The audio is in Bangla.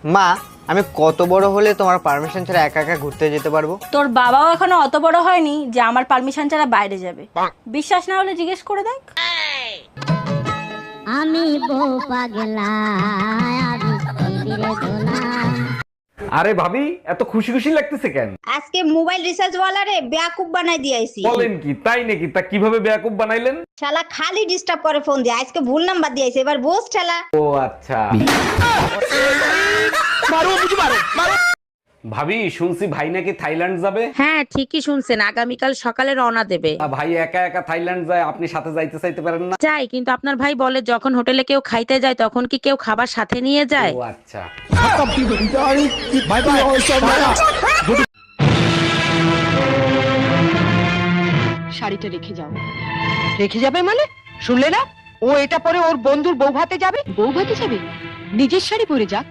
মা, আমি কত বড় হলে তোমার পারমিশন ছাড়া একা একা ঘুরতে যেতে পারবো? তোর বাবাও এখনো অত বড় হয়নি যে আমার পারমিশন ছাড়া বাইরে যাবে। বিশ্বাস না হলে জিজ্ঞেস করে দেখ। আমি বউ পাগলা আমি ধীরে ধুলাম। আরে ভাবি, এত খুশি খুশি লাগতেছে কেন? আজকে মোবাইল রিচার্জ ওয়ালারে বেয়াকুব বানাই দিয়েছি। বলেন কি, তাই নাকি? তা কিভাবে বেয়াকুব বানাইলেন? শালা খালি ডিস্টার্ব করে ফোন দিয়ে, আজকে ভুল নাম্বার দিয়েছে, এবার বোস ঠেলা। ও আচ্ছা। ভাবি, শুনছি ভাই নাকি থাইল্যান্ড যাবে। হ্যাঁ ঠিকই শুনছেন, আগামীকাল সকালে রওনা দেবে। ভাই একা একা থাইল্যান্ড যায়, আপনি সাথে যাইতে চাইতে পারেন না? যাই, কিন্তু আপনার ভাই বলে যখন হোটেলে কেউ খাইতে যায় তখন কি কেউ খাবার সাথে নিয়ে যায়? ও আচ্ছা। শাড়িটা রেখে যাও। রেখে যাবে মানে? শুনলে না, ও এটা পরে ওর বন্ধুর বউ ভাতে যাবে। বউ ভাতে যাবে? নিজের শাড়ি পরে যাক।